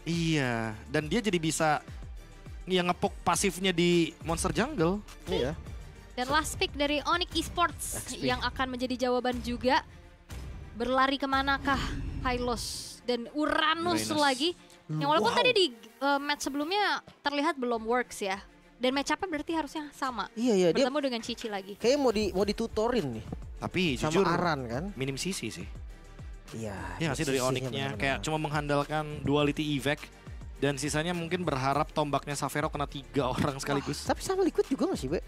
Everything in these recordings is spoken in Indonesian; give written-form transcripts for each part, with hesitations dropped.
Iya, dan dia jadi bisa ngepok pasifnya di monster jungle. Iya. Dan last pick dari Onyx Esports XP. yang akan menjadi jawaban juga. Berlari kemanakah Hylos dan Uranus lagi. Yang walaupun tadi di match sebelumnya terlihat belum works ya. Dan match up-nya berarti harusnya sama. Iya, dia Bertemu dengan Cici lagi. kayaknya mau ditutorin nih. Tapi Sama jujur Aran kan. minim sisi sih. Iya. Iya nggak sih dari sisinya Onyx-nya benar-benar. kayak cuma mengandalkan duality evac dan sisanya mungkin berharap tombaknya Savero kena 3 orang sekaligus. Tapi sama Liquid juga gak sih, Be?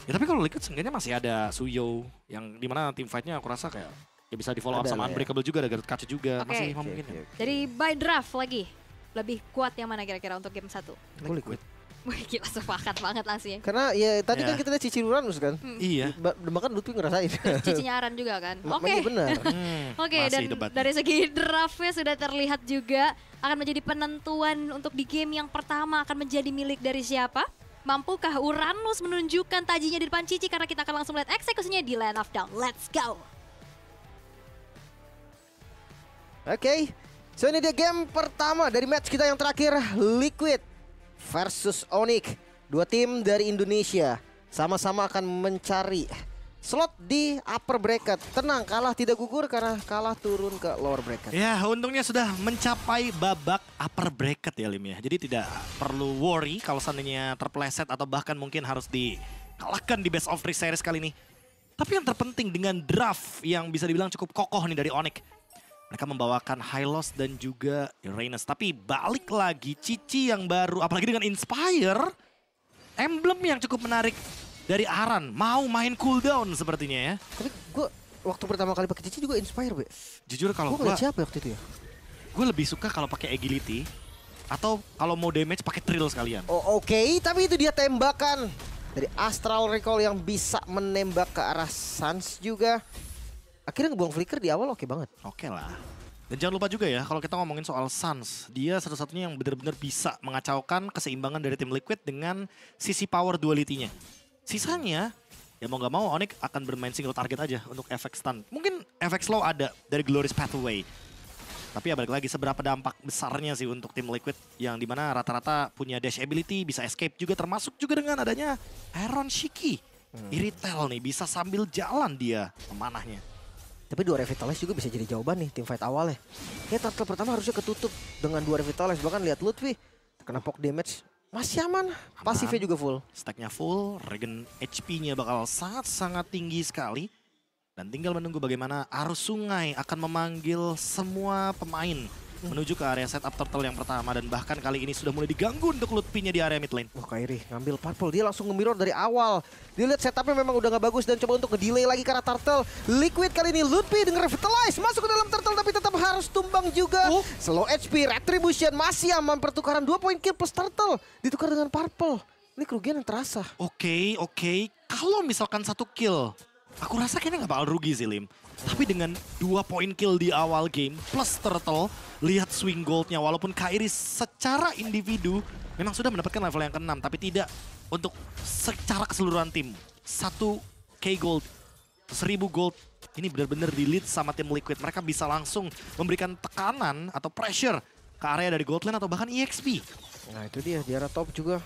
Ya tapi kalau Liquid seenggaknya masih ada Suyo yang dimana tim fight-nya aku rasa kayak ya bisa di follow up Ada sama lah ya. Unbreakable juga, ada Garut Kaca juga, Oke. masih Oke, mungkin. oke, oke. Jadi by draft lagi. Lebih kuat yang mana kira-kira untuk game 1? Aku Liquid. Wih gila sepakat banget langsung ya. Karena ya tadi Ya. kan kita lihat Cici Uranus kan. Iya. Bahkan Lutfi ngerasain. Cicinya Aran juga kan. Oke. Makanya benar. Oke, Masih dan debat. dari segi draftnya sudah terlihat juga akan menjadi penentuan untuk di game yang pertama akan menjadi milik dari siapa? Mampukah Uranus menunjukkan tajinya di depan Cici karena kita akan langsung lihat eksekusinya di Land of Dawn. Let's go! Oke. So ini dia game pertama dari match kita yang terakhir, Liquid versus Onyx. Dua tim dari Indonesia sama-sama akan mencari slot di upper bracket. Tenang, kalah tidak gugur karena kalah turun ke lower bracket. Ya untungnya sudah mencapai babak upper bracket ya Lim ya. Jadi tidak perlu worry kalau seandainya terpeleset atau bahkan mungkin harus dikalahkan di best of 3 series kali ini. Tapi yang terpenting dengan draft yang bisa dibilang cukup kokoh nih dari Onyx. Mereka membawakan Hylos dan juga Uranus. Tapi balik lagi Cici yang baru, apalagi dengan Inspire. Emblem yang cukup menarik dari Aran. Mau main cooldown sepertinya ya. Tapi gue waktu pertama kali pakai Cici juga inspire, Be. Jujur kalau Gue gue ngeliat siapa ya waktu itu ya? lebih suka kalau pakai agility. Atau kalau mau damage pakai trill sekalian. Oh oke, tapi itu dia tembakan dari Astral Recall yang bisa menembak ke arah Sans juga. Akhirnya ngebuang flicker di awal oke banget. Oke lah. Dan jangan lupa juga ya, kalau kita ngomongin soal Suns, dia satu-satunya yang benar-benar bisa mengacaukan keseimbangan dari tim Liquid dengan sisi power duality-nya. Sisanya, ya mau nggak mau Onyx akan bermain single target aja untuk efek stun. Mungkin efek slow ada dari Glorious Pathway. Tapi ya balik lagi seberapa dampak besarnya sih untuk tim Liquid yang dimana rata-rata punya dash ability, bisa escape juga termasuk juga dengan adanya Iron Shiki. Iritel nih, bisa sambil jalan dia memanahnya. Tapi dua Revitalize juga bisa jadi jawaban nih tim fight awal ya. Kayak turtle pertama harusnya ketutup dengan dua Revitalize. Bahkan lihat Lutfi kena poke damage masih aman. Pasifnya juga full. Stacknya full, regen HP-nya bakal sangat-sangat tinggi sekali. Dan tinggal menunggu bagaimana arus sungai akan memanggil semua pemain menuju ke area setup turtle yang pertama. Dan bahkan kali ini sudah mulai diganggu untuk Lutfi-nya di area mid lane. Wah Kairi ngambil purple. Dia langsung nge-mirror dari awal. Dia lihat setupnya memang udah gak bagus dan coba untuk nge-delay lagi ke arah turtle. Liquid kali ini Lutfi dengan Revitalize masuk ke dalam turtle tapi tetap harus tumbang juga. Slow HP, Retribution masih aman. Pertukaran 2 point kill plus turtle. Ditukar dengan purple. Ini kerugian yang terasa. Oke. Kalau misalkan 1 kill, aku rasa kayaknya nggak bakal rugi sih Lim. Tapi dengan 2 point kill di awal game plus turtle, lihat swing goldnya. Walaupun Kairi secara individu memang sudah mendapatkan level yang ke-6. Tapi tidak untuk secara keseluruhan tim. 1k gold, 1000 gold. Ini benar-benar di lead sama tim Liquid. Mereka bisa langsung memberikan tekanan atau pressure ke area dari gold lane atau bahkan EXP. Nah itu dia, di arah top juga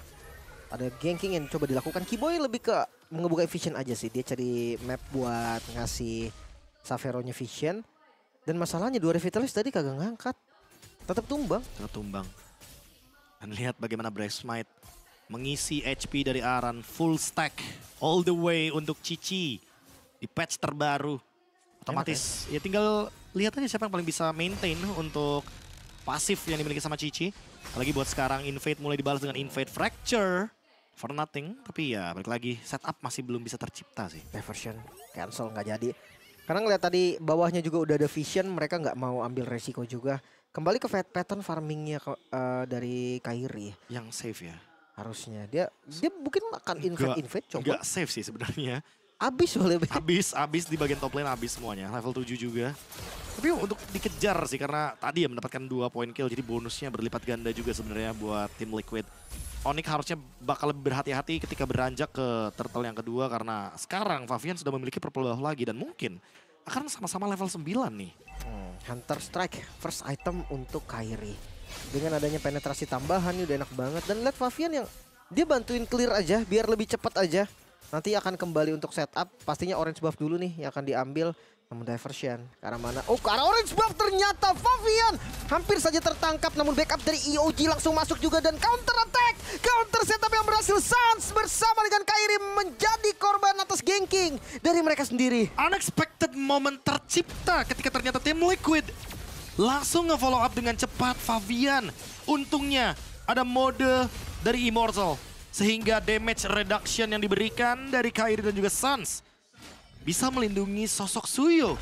ada ganking yang coba dilakukan. Kiboy lebih ke mengebuka vision aja sih. Dia cari map buat ngasih Saveronya vision. Dan masalahnya dua Revitalize tadi kagak ngangkat. Tetap tumbang. Tertumbang. Dan lihat bagaimana Brave Smite mengisi HP dari Aran full stack all the way untuk Cici di patch terbaru. Otomatis ya tinggal lihat aja siapa yang paling bisa maintain untuk pasif yang dimiliki sama Cici. Apalagi buat sekarang Invade mulai dibalas dengan Invade Fracture for nothing. Tapi ya balik lagi setup masih belum bisa tercipta sih. Diversion cancel nggak jadi. Karena ngeliat tadi bawahnya juga udah ada vision. Mereka nggak mau ambil resiko juga. Kembali ke pattern farmingnya dari Kairi. Yang safe ya. Harusnya dia mungkin akan invade coba. Enggak safe sih sebenarnya. Abis oleh Abis di bagian top lane abis semuanya. Level 7 juga. Tapi untuk dikejar sih karena tadi ya mendapatkan 2 point kill. Jadi bonusnya berlipat ganda juga sebenarnya buat tim Liquid. Onyx harusnya bakal lebih berhati-hati ketika beranjak ke turtle yang kedua. Karena sekarang Favian sudah memiliki purple buff lagi. Dan mungkin akan sama-sama level 9 nih. Hunter Strike first item untuk Kairi. Dengan adanya penetrasi tambahan ini udah enak banget. Dan lihat Favian yang dia bantuin clear aja biar lebih cepat aja. Nanti akan kembali untuk setup. Pastinya orange buff dulu nih yang akan diambil. Namun diversion ke arah mana? Oh, ke arah orange buff ternyata Favian hampir saja tertangkap. Namun backup dari EOG langsung masuk juga dan counter attack. Counter setup yang berhasil. Sans bersama dengan Kairi menjadi korban atas ganking dari mereka sendiri. Unexpected moment tercipta ketika ternyata tim Liquid langsung nge-follow up dengan cepat Favian. Untungnya ada mode dari Immortal. Sehingga damage reduction yang diberikan dari Kairi dan juga Sans bisa melindungi sosok Suyo.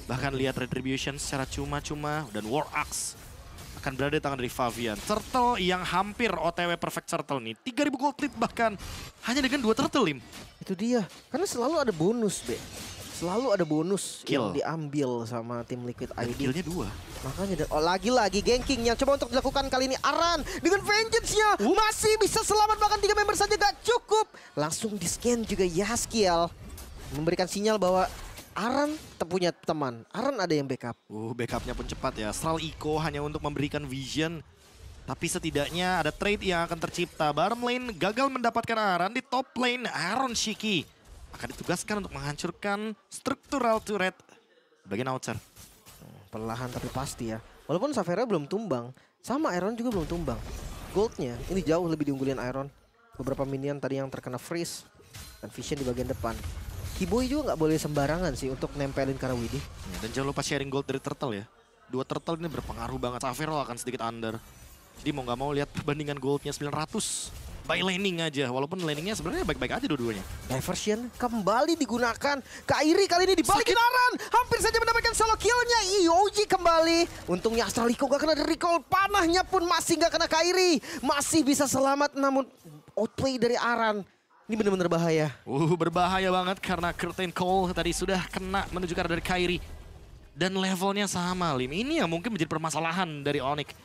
Bahkan lihat Retribution secara cuma-cuma dan War Axe akan berada di tangan dari Favian. Turtle yang hampir OTW perfect turtle nih. 3000 gold lead bahkan hanya dengan 2 turtle lim. Itu dia. Karena selalu ada bonus, Be. Selalu ada bonus Kill. yang diambil sama tim Liquid Dan ID. killnya 2. Makanya lagi-lagi ganking yang coba untuk dilakukan kali ini Aran dengan vengeance-nya masih bisa selamat, bahkan 3 member saja gak cukup. Langsung di-scan juga Yaskiel. Memberikan sinyal bahwa Aran punya teman. Aran ada yang backup. Backupnya pun cepat ya. Stral Eco hanya untuk memberikan vision. Tapi setidaknya ada trade yang akan tercipta. Bottom lane gagal mendapatkan Aran. Di top lane Aaron Shiki akan ditugaskan untuk menghancurkan struktural turret bagian outer. Perlahan tapi pasti ya. Walaupun Savera belum tumbang. Sama Iron juga belum tumbang. Goldnya ini jauh lebih diunggulin Iron. Beberapa minion tadi yang terkena freeze. Dan vision di bagian depan. Kiboy juga nggak boleh sembarangan sih untuk nempelin Karawidi. Dan jangan lupa sharing gold dari turtle ya. 2 turtle ini berpengaruh banget. Savero akan sedikit under. Jadi mau nggak mau lihat perbandingan goldnya 900. By laning aja. Walaupun laningnya sebenarnya baik-baik aja dua-duanya. Diversion kembali digunakan. Kairi kali ini dibalikin Aran. Hampir saja mendapatkan solo killnya. EOG kembali. Untungnya Astraliko gak kena recall. Panahnya pun masih gak kena Kairi. Masih bisa selamat namun outplay dari Aran. Ini benar-benar bahaya. Berbahaya banget karena Curtain Call tadi sudah kena menuju ke arah dari Kairi. Dan levelnya sama, Lim. Ini yang mungkin menjadi permasalahan dari Onyx.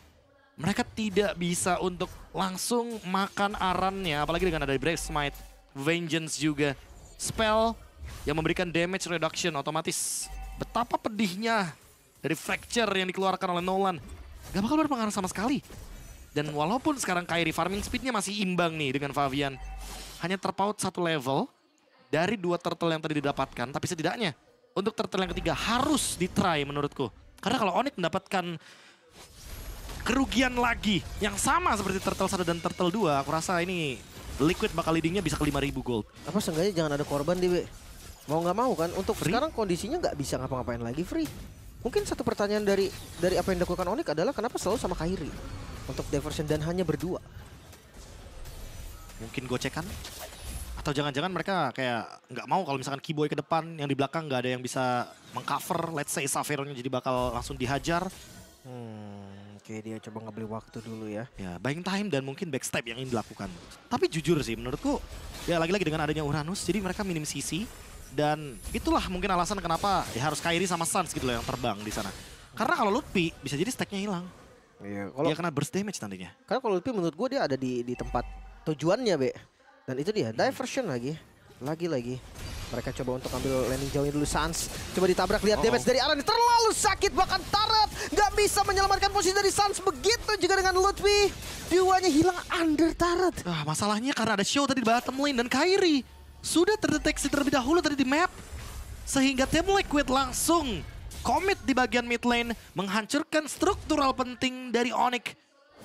Mereka tidak bisa untuk langsung makan Arannya, apalagi dengan ada Brave Smite, Vengeance juga. Spell yang memberikan damage reduction otomatis. Betapa pedihnya dari Fracture yang dikeluarkan oleh Nolan. Gak bakal berpengaruh sama sekali. Dan walaupun sekarang Kairi farming speednya masih imbang nih dengan Favian. Hanya terpaut 1 level dari 2 turtle yang tadi didapatkan. Tapi setidaknya untuk turtle yang ketiga harus ditry menurutku. Karena kalau Onyx mendapatkan kerugian lagi yang sama seperti turtle 1 dan turtle 2. Aku rasa ini Liquid bakal leadingnya bisa ke 5.000 gold. Apa seenggaknya jangan ada korban deh, Be. Mau nggak mau kan, untuk Free? sekarang kondisinya nggak bisa ngapa-ngapain lagi free. Mungkin satu pertanyaan dari apa yang dilakukan Onyx adalah kenapa selalu sama Kairi untuk diversion dan hanya berdua. Mungkin gocekan? Atau jangan-jangan mereka kayak nggak mau kalau misalkan Kiboy ke depan, yang di belakang nggak ada yang bisa mengcover. Let's say Savero-nya jadi bakal langsung dihajar. Oke, dia coba ngebeli waktu dulu ya. Ya, buying time dan mungkin backstep yang ingin dilakukan. Tapi jujur sih menurutku, ya lagi-lagi dengan adanya Uranus, jadi mereka minim CC. Dan itulah mungkin alasan kenapa ya harus Kairi sama Sans gitu loh yang terbang di sana. Karena kalau Lutfi bisa jadi stacknya hilang. Iya, Dia kena burst damage nantinya. karena kalau Lutfi menurut gue dia ada di tempat tujuannya, Be. Dan itu dia, diversion lagi. Lagi-lagi. Mereka coba untuk ambil landing jauhnya dulu. Sans coba ditabrak, lihat damage dari Aran. Terlalu sakit, bahkan Turret nggak bisa menyelamatkan posisi dari Sans. Begitu juga dengan Lutfi. Duanya hilang under Turret. Masalahnya karena ada show tadi di bottom lane dan Kairi sudah terdeteksi terlebih dahulu tadi di map. Sehingga tim Liquid langsung commit di bagian mid lane. Menghancurkan struktural penting dari Onyx.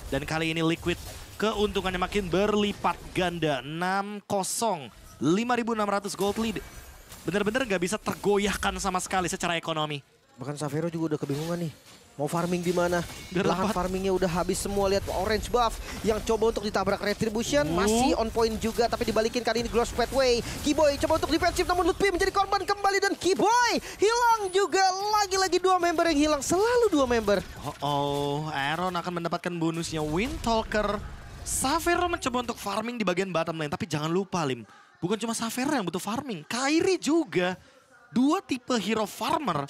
Dan kali ini Liquid keuntungannya makin berlipat ganda. 6-0. 5.600 gold lead. Bener-bener gak bisa tergoyahkan sama sekali secara ekonomi. Bahkan Savero juga udah kebingungan nih. Mau farming di mana? Udah Lahan lepat. farmingnya udah habis semua. Lihat orange buff yang coba untuk ditabrak Retribution. Masih on point juga, tapi dibalikin kali ini Gloss Pathway. Kiboy coba untuk defensif, namun Lutfi menjadi korban kembali. Dan Kiboy hilang juga. Lagi-lagi 2 member yang hilang. Selalu 2 member. Aaron akan mendapatkan bonusnya Windtalker. Savero mencoba untuk farming di bagian bottom lane. Tapi jangan lupa, Lim. Bukan cuma Savero yang butuh farming. Kairi juga. 2 tipe hero farmer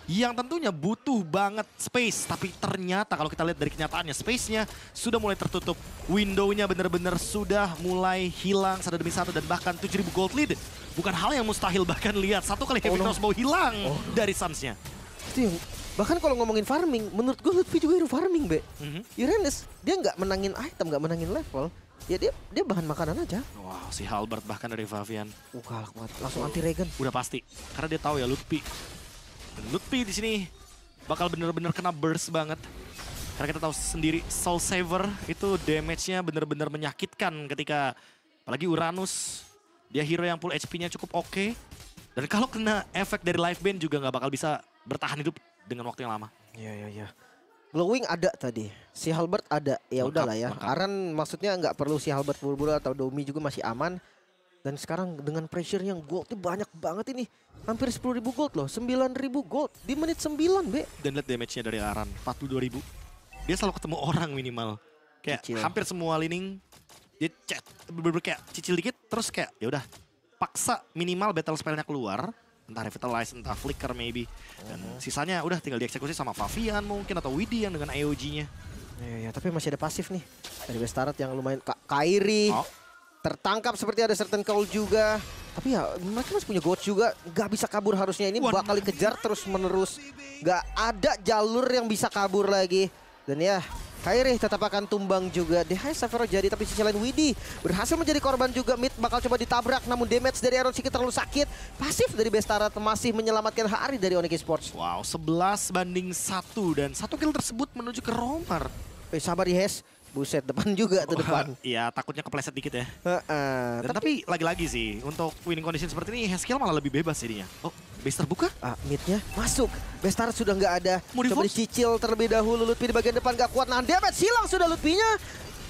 yang tentunya butuh banget space. Tapi ternyata kalau kita lihat dari kenyataannya, space-nya sudah mulai tertutup. Window-nya benar-benar sudah mulai hilang satu demi satu. Dan bahkan 7.000 gold lead. Bukan hal yang mustahil, bahkan lihat 1 kali heavy crossbow hilang dari Sans-nya. Itu yang Bahkan kalau ngomongin farming, menurut gue Lutfi juga hero farming, Be. Irenes, dia nggak menangin item, nggak menangin level. Ya dia bahan makanan aja. Wow, si Halbert bahkan dari Favian. Galak banget. Langsung anti regen. Udah pasti. Karena dia tahu ya Lutfi. Dan Lutfi di sini bakal bener-bener kena burst banget. Karena kita tahu sendiri Soul Saver itu damage-nya bener-bener menyakitkan ketika apalagi Uranus. Dia hero yang full HP-nya cukup oke. Dan kalau kena efek dari life band juga nggak bakal bisa bertahan hidup dengan waktu yang lama. Iya. Glowing ada tadi, si Halbert ada, ya Lengkap, udahlah ya. lengkap. Aran maksudnya nggak perlu si Halbert buru-buru atau Domi juga masih aman. Dan sekarang dengan pressure yang goldnya banyak banget ini. Hampir 10.000 gold loh, 9.000 gold di menit 9, Be. Dan lihat damage-nya dari Aran, 42.000. Dia selalu ketemu orang minimal. Kayak Cicil. hampir semua laning, dia chat, bener-bener kayak cicil dikit, terus kayak ya udah paksa minimal battle spell-nya keluar. Entah Revitalize, entah Flicker maybe. Dan sisanya udah tinggal dieksekusi sama Favian mungkin atau Widi yang dengan AOG-nya. Iya, tapi masih ada pasif nih. Dari Bestarat yang lumayan, Kairi. Oh. Tertangkap seperti ada certain call juga. Tapi ya mereka masih punya gold juga. Gak bisa kabur harusnya. Ini bakal dikejar terus menerus. Gak ada jalur yang bisa kabur lagi. Dan ya Kairi tetap akan tumbang juga. DH Savero jadi, tapi sisi lain Widi berhasil menjadi korban juga. Mid bakal coba ditabrak, namun damage dari Iron Siki terlalu sakit. Pasif dari Bestarat masih menyelamatkan Hari dari Onyx Esports. Wow, 11-1 dan 1 kill tersebut menuju ke Romer. Sabar Yes. Buset, depan juga tuh depan. Iya, takutnya kepleset dikit ya. Heeh. Tapi lagi-lagi sih, untuk winning condition seperti ini, Haskill malah lebih bebas jadinya. Oh, base terbuka? Midnya masuk. Bestarat sudah nggak ada. Mau Coba di-force? dicicil terlebih dahulu. Lutfi di bagian depan gak kuat. Nah, damage hilang sudah Lutfinya.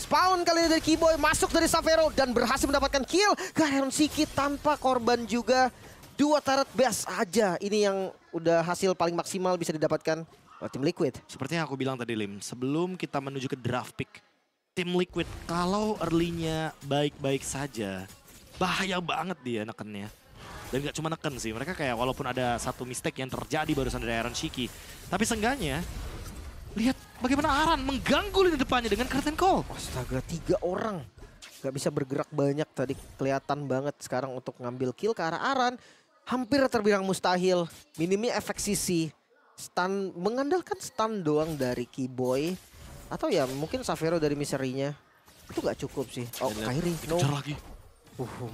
Spawn kali ini dari Keyboy, masuk dari Savero dan berhasil mendapatkan kill. Ke Iron Siki tanpa korban juga. 2 turret best aja. Ini yang udah hasil paling maksimal bisa didapatkan oleh tim Liquid. Seperti yang aku bilang tadi, Lim, sebelum kita menuju ke draft pick, tim Liquid kalau early-nya baik-baik saja, bahaya banget dia nekennya. Dan gak cuma neken sih, mereka kayak walaupun ada satu mistake yang terjadi barusan dari Iron Shiki, tapi seenggaknya lihat bagaimana Aran mengganggu lini depannya dengan curtain call. Astaga, 3 orang. Gak bisa bergerak banyak tadi. Kelihatan banget sekarang untuk ngambil kill ke arah Aran. Hampir terbilang mustahil. Minimnya efek sisi. Stun, mengandalkan stun doang dari Keyboy. Atau ya mungkin Savero dari Misery-nya. Itu gak cukup sih. Oh, Dan Kairi. No. dikejar lagi.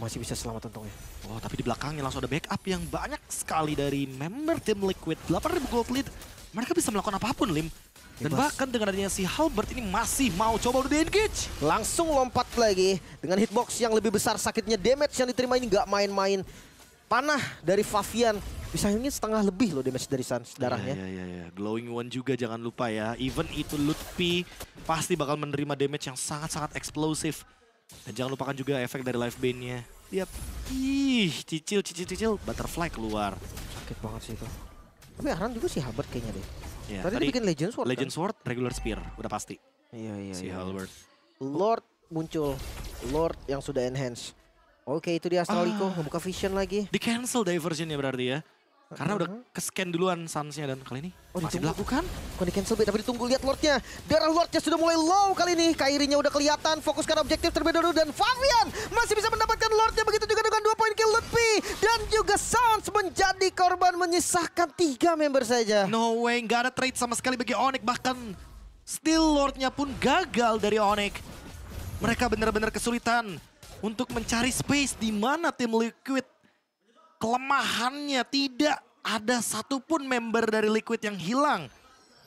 Masih bisa selamat untungnya. Oh, tapi di belakangnya langsung ada backup yang banyak sekali dari member tim Liquid. 8.000 gold lead. Mereka bisa melakukan apapun, Lim. Dan Bebas. bahkan dengan adanya si Halbert ini masih mau coba udah di-engage. Langsung lompat lagi. Dengan hitbox yang lebih besar, sakitnya damage yang diterima ini gak main-main. Panah dari Favian. Bisa ini setengah lebih loh damage dari Sans darahnya. Iya. Glowing One juga jangan lupa ya. Even itu Lutfi pasti bakal menerima damage yang sangat-sangat eksplosif. Dan jangan lupakan juga efek dari life bane-nya. Lihat. Cicil. Butterfly keluar. Sakit banget sih itu. Tapi Aran juga sih Halbert kayaknya deh. Ya, Tadi dia bikin Legend Sword Legend Sword, regular spear. Udah pasti. Iya. Si Halbert. Lord muncul. Lord yang sudah enhance. Oke, itu dia Astralico. Ngebuka vision lagi. Di cancel diversionnya berarti ya. Karena udah ke-scan duluan Suns-nya dan kali ini masih ditunggu. dilakukan. Bukan di cancel, tapi ditunggu. Lihat Lordnya. Darah Lordnya sudah mulai low kali ini. Kairinya udah kelihatan. Fokuskan objektif terlebih dahulu. Dan Favian masih bisa mendapatkan Lordnya. Begitu juga dengan 2 poin kill Lutfi. Dan juga Sounds menjadi korban menyisahkan 3 member saja. No way, nggak ada trade sama sekali bagi Onyx. Bahkan Still Lord-nya pun gagal dari Onyx. Mereka benar-benar kesulitan untuk mencari space di mana tim Liquid kelemahannya. Tidak ada satupun member dari Liquid yang hilang.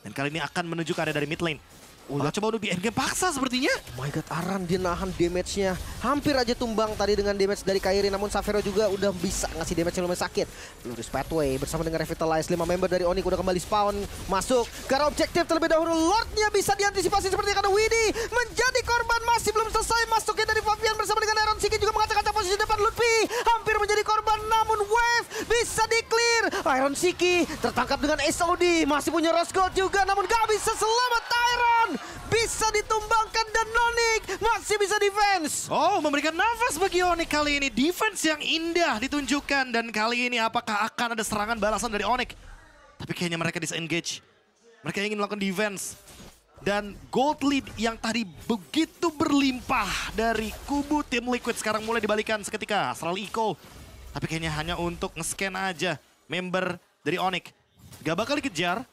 Dan kali ini akan menuju ke area dari mid lane. Coba untuk di endgame paksa sepertinya. Oh my god, Aran dia nahan damage-nya. Hampir aja tumbang tadi dengan damage dari Kairi. Namun Savero juga udah bisa ngasih damage yang lumayan sakit. Lurus pathway bersama dengan Revitalize. 5 member dari Onyx udah kembali spawn. Masuk ke arah objektif terlebih dahulu. Lordnya bisa diantisipasi seperti karena Widi menjadi korban. Masih belum selesai masuknya dari Favian bersama dengan Iron Siki juga mengacak-acak posisi depan Lutfi. Hampir menjadi korban namun wave bisa di-clear. Iron Siki tertangkap dengan SOD. Masih punya Rose Gold juga namun gak bisa selamat Iron. Bisa ditumbangkan dan Onyx masih bisa defense. Oh, memberikan nafas bagi Onyx kali ini. Defense yang indah ditunjukkan. Dan kali ini apakah akan ada serangan balasan dari Onyx? Tapi kayaknya mereka disengage. Mereka ingin melakukan defense. Dan gold lead yang tadi begitu berlimpah dari kubu tim Liquid sekarang mulai dibalikan seketika. Astral Eco. Tapi kayaknya hanya untuk nge-scan aja member dari Onyx. Gak bakal dikejar.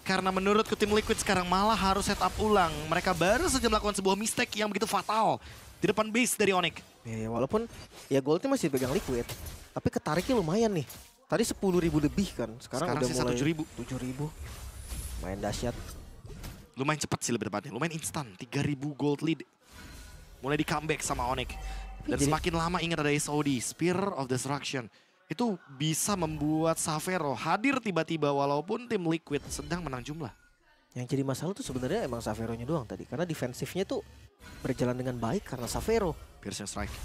Karena menurutku tim Liquid sekarang malah harus setup ulang. Mereka baru saja melakukan sebuah mistake yang begitu fatal di depan base dari Onyx. Ya, walaupun ya goldnya masih pegang Liquid. Tapi ketariknya lumayan nih. Tadi 10.000 lebih kan. Sekarang udah sisa mulai 7.000. 7.000. Main dahsyat. Lumayan cepat sih lebih tepatnya. Lumayan instan. 3.000 gold lead. Mulai di comeback sama Onyx. Dan Jadi- semakin lama ingat ada SOD, Spear of Destruction. Itu bisa membuat Xavero hadir tiba-tiba walaupun tim Liquid sedang menang jumlah. Yang jadi masalah tuh sebenarnya emang Xavero-nya doang tadi. Karena defensifnya tuh berjalan dengan baik karena Xavero. Piercing Strike.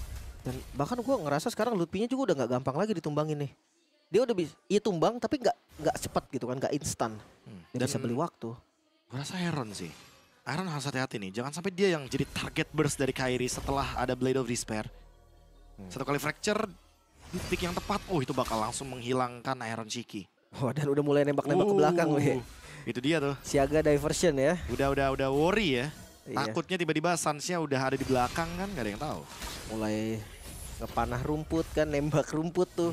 Dan bahkan gue ngerasa sekarang Lutfi-nya juga udah nggak gampang lagi ditumbangin nih. Dia udah bisa, iya tumbang tapi nggak cepat gitu kan, nggak instan. Dia bisa beli waktu. Gue rasa Iron sih. Iron harus hati-hati nih. Jangan sampai dia yang jadi target burst dari Kairi setelah ada Blade of Despair. Satu kali fracture, di titik yang tepat, itu bakal langsung menghilangkan Iron Shiki. Wah, dan udah mulai nembak-nembak ke belakang weh. Itu dia tuh. Siaga diversion ya. Udah worry ya. Iya. Takutnya tiba-tiba Suns-nya udah ada di belakang kan, gak ada yang tahu. Mulai ngepanah rumput kan, nembak rumput tuh.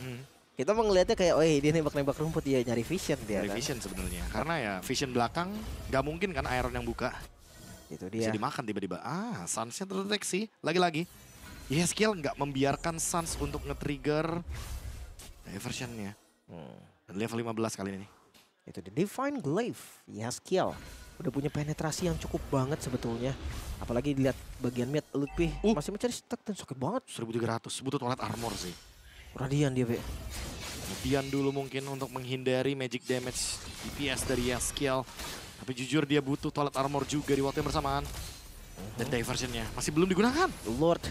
Kita mau ngeliatnya kayak, oh dia nembak-nembak rumput, ya nyari vision dia Dari kan. vision sebenarnya. Karena ya vision belakang gak mungkin kan Iron yang buka. Itu Bisa dia. dimakan tiba-tiba. Suns-nya terdeteksi. Lagi-lagi. Yeskiel nggak membiarkan Suns untuk nge-trigger diversionnya. Dan level 15 kali ini. Itu di Divine Glaive, Yaskiel. Udah punya penetrasi yang cukup banget sebetulnya. Apalagi dilihat bagian mid, Lutfi masih mencari stack dan sakit banget. 1300, butuh toilet armor sih. Radian dia, Be. Kemudian dulu mungkin untuk menghindari magic damage DPS dari Yaskiel. Tapi jujur dia butuh toilet armor juga di waktu yang bersamaan. Dan diversionnya masih belum digunakan. Lord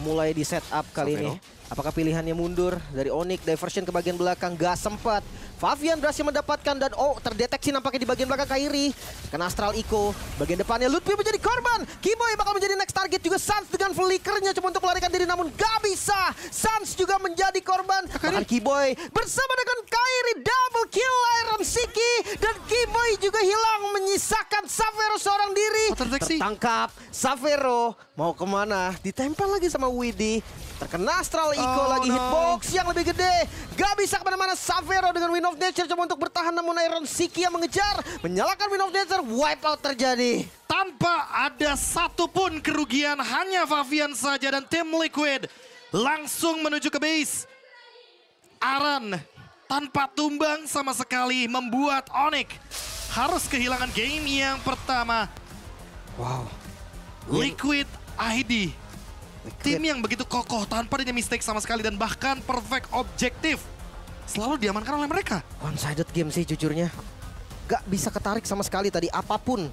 mulai di setup kali Xavero. ini. Apakah pilihannya mundur dari Onyx, diversion ke bagian belakang, gak sempat. Fabian berhasil mendapatkan dan terdeteksi nampaknya di bagian belakang Kairi. Kena Astral Echo, bagian depannya Lutfi menjadi korban. Keyboy bakal menjadi next target juga. Suns dengan flickernya coba untuk melarikan diri namun gak bisa. Suns juga menjadi korban. Bahkan Keyboy bersama dengan Kairi double kill Iron Shiki. Dan Keyboy juga hilang menyisakan Xavero seorang diri. Terdeteksi. Tertangkap, Xavero mau kemana? Ditempel lagi sama Widdy. Terkena Astral Echo lagi, hitbox yang lebih gede. Gak bisa kemana-mana. Xavero dengan Wind of Nature coba untuk bertahan, namun Iron Shiki yang mengejar. Menyalakan Wind of Nature, wipe out terjadi. Tanpa ada satupun kerugian, hanya Fabian saja dan tim Liquid langsung menuju ke base. Aran tanpa tumbang sama sekali membuat Onyx harus kehilangan game yang pertama. Wow. Liquid ID. Tim yang begitu kokoh tanpa adanya mistake sama sekali dan bahkan perfect objektif selalu diamankan oleh mereka. One-sided game sih jujurnya. Gak bisa ketarik sama sekali tadi apapun.